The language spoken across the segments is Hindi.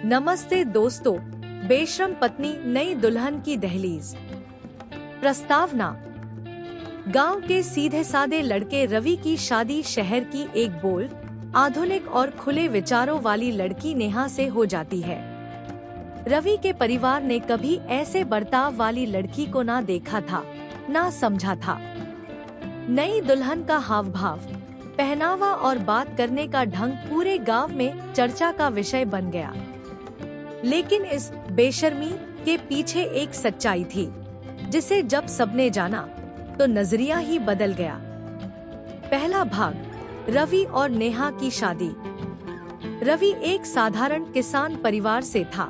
नमस्ते दोस्तों, बेशर्म पत्नी नई दुल्हन की दहलीज। प्रस्तावना। गांव के सीधे सादे लड़के रवि की शादी शहर की एक बोल्ड, आधुनिक और खुले विचारों वाली लड़की नेहा से हो जाती है। रवि के परिवार ने कभी ऐसे बर्ताव वाली लड़की को ना देखा था, ना समझा था। नई दुल्हन का हाव भाव, पहनावा और बात करने का ढंग पूरे गांव में चर्चा का विषय बन गया। लेकिन इस बेशर्मी के पीछे एक सच्चाई थी, जिसे जब सबने जाना तो नजरिया ही बदल गया। पहला भाग, रवि और नेहा की शादी। रवि एक साधारण किसान परिवार से था।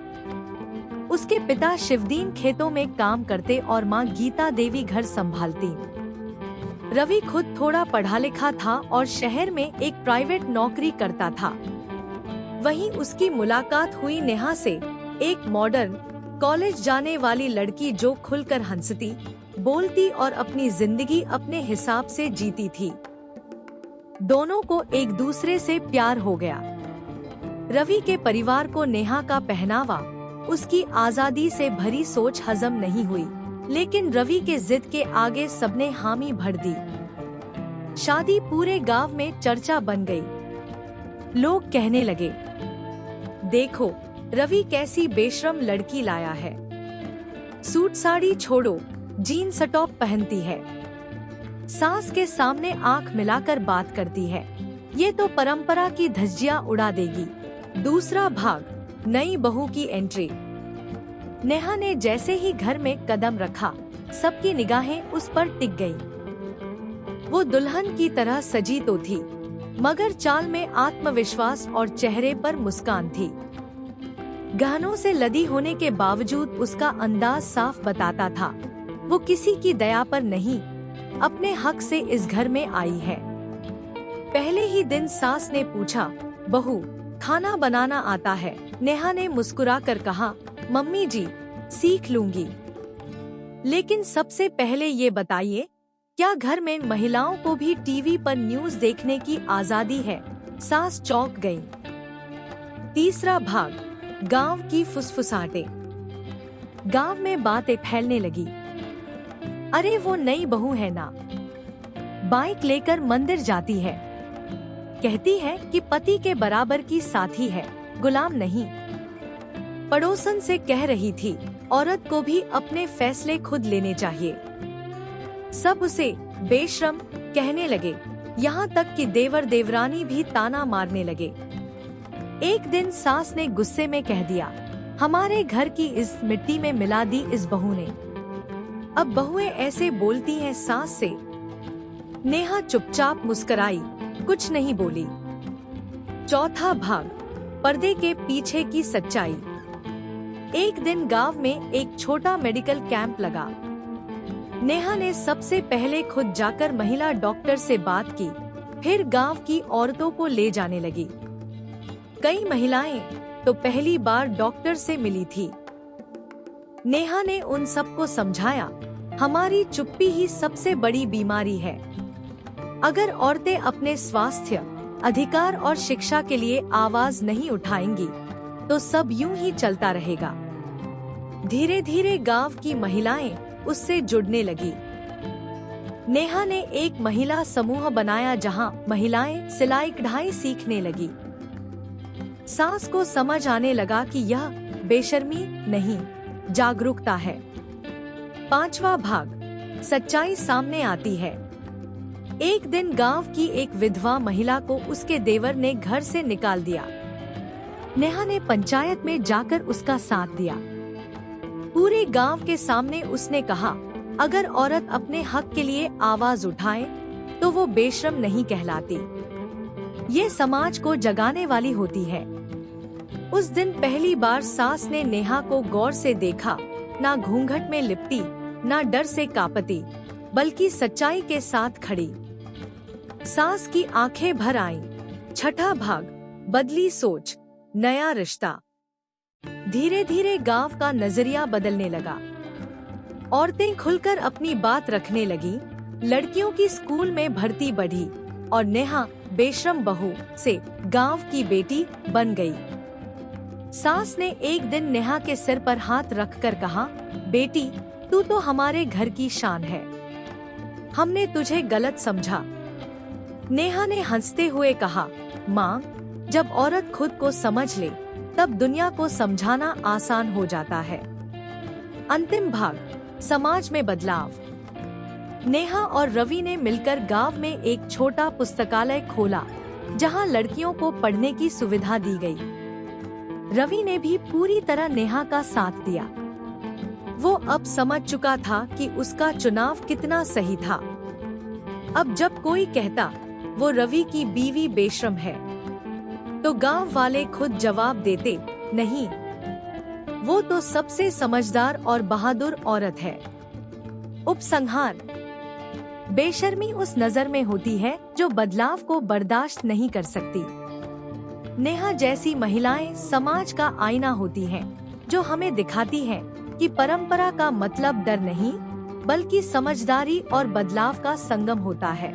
उसके पिता शिवदीन खेतों में काम करते और मां गीता देवी घर संभालती। रवि खुद थोड़ा पढ़ा लिखा था और शहर में एक प्राइवेट नौकरी करता था। वहीं उसकी मुलाकात हुई नेहा से, एक मॉडर्न, कॉलेज जाने वाली लड़की जो खुलकर हंसती, बोलती और अपनी जिंदगी अपने हिसाब से जीती थी। दोनों को एक दूसरे से प्यार हो गया। रवि के परिवार को नेहा का पहनावा, उसकी आजादी से भरी सोच हजम नहीं हुई, लेकिन रवि के जिद के आगे सबने हामी भर दी। शादी पूरे गांव में चर्चा बन गई। लोग कहने लगे, देखो रवि कैसी बेशर्म लड़की लाया है। सूट साड़ी छोड़ो, जीन्स टॉप पहनती है। सास के सामने आंख मिलाकर बात करती है। ये तो परंपरा की धज्जियां उड़ा देगी। दूसरा भाग, नई बहू की एंट्री। नेहा ने जैसे ही घर में कदम रखा, सबकी निगाहें उस पर टिक गईं। वो दुल्हन की तरह सजी तो थी, मगर चाल में आत्मविश्वास और चेहरे पर मुस्कान थी। गहनों से लदी होने के बावजूद उसका अंदाज साफ बताता था, वो किसी की दया पर नहीं, अपने हक से इस घर में आई है। पहले ही दिन सास ने पूछा, बहू खाना बनाना आता है? नेहा ने मुस्कुराकर कहा, मम्मी जी सीख लूंगी। लेकिन सबसे पहले ये बताइए, क्या घर में महिलाओं को भी टीवी पर न्यूज़ देखने की आजादी है? सास चौंक गई। तीसरा भाग, गांव की फुसफुसाहटें। गांव में बातें फैलने लगी। अरे वो नई बहू है ना, बाइक लेकर मंदिर जाती है, कहती है कि पति के बराबर की साथी है, गुलाम नहीं। पड़ोसन से कह रही थी, औरत को भी अपने फैसले खुद लेने चाहिए। सब उसे बेशर्म कहने लगे, यहाँ तक कि देवर देवरानी भी ताना मारने लगे। एक दिन सास ने गुस्से में कह दिया, हमारे घर की इस मिट्टी में मिला दी इस बहू ने। अब बहुएं ऐसे बोलती हैं सास से। नेहा चुपचाप मुस्कुराई, कुछ नहीं बोली। चौथा भाग, पर्दे के पीछे की सच्चाई। एक दिन गांव में एक छोटा मेडिकल कैंप लगा। नेहा ने सबसे पहले खुद जाकर महिला डॉक्टर से बात की, फिर गांव की औरतों को ले जाने लगी। कई महिलाएं तो पहली बार डॉक्टर से मिली थी। नेहा ने उन सबको समझाया, हमारी चुप्पी ही सबसे बड़ी बीमारी है। अगर औरतें अपने स्वास्थ्य, अधिकार और शिक्षा के लिए आवाज नहीं उठाएंगी, तो सब यूं ही चलता रहेगा। धीरे धीरे गांव की महिलाएं उससे जुड़ने लगी। नेहा ने एक महिला समूह बनाया जहां महिलाएं सिलाई कढ़ाई सीखने लगी। सास को समझ आने लगा कि यह बेशर्मी नहीं, जागरूकता है। पांचवा भाग, सच्चाई सामने आती है। एक दिन गांव की एक विधवा महिला को उसके देवर ने घर से निकाल दिया। नेहा ने पंचायत में जाकर उसका साथ दिया। पूरे गांव के सामने उसने कहा, अगर औरत अपने हक के लिए आवाज उठाए तो वो बेशर्म नहीं कहलाती। ये समाज को जगाने वाली होती है। उस दिन पहली बार सास ने नेहा को गौर से देखा, ना घूंघट में लिपटी, ना डर से कांपती, बल्कि सच्चाई के साथ खड़ी। सास की आंखें भर आईं। छठा भाग, बदली सोच, नया रिश्ता। धीरे धीरे गांव का नजरिया बदलने लगा। औरतें खुलकर अपनी बात रखने लगी। लड़कियों की स्कूल में भर्ती बढ़ी और नेहा बेशर्म बहू से गांव की बेटी बन गई। सास ने एक दिन नेहा के सिर पर हाथ रखकर कहा, बेटी, तू तो हमारे घर की शान है, हमने तुझे गलत समझा। नेहा ने हंसते हुए कहा, माँ, जब औरत खुद को समझ ले तब दुनिया को समझाना आसान हो जाता है। अंतिम भाग, समाज में बदलाव। नेहा और रवि ने मिलकर गांव में एक छोटा पुस्तकालय खोला जहां लड़कियों को पढ़ने की सुविधा दी गई। रवि ने भी पूरी तरह नेहा का साथ दिया। वो अब समझ चुका था कि उसका चुनाव कितना सही था। अब जब कोई कहता वो रवि की बीवी बेशर्म है, तो गांव वाले खुद जवाब देते, नहीं, वो तो सबसे समझदार और बहादुर औरत है। उपसंहार, बेशर्मी उस नजर में होती है जो बदलाव को बर्दाश्त नहीं कर सकती। नेहा जैसी महिलाएं समाज का आईना होती हैं, जो हमें दिखाती हैं कि परंपरा का मतलब डर नहीं, बल्कि समझदारी और बदलाव का संगम होता है।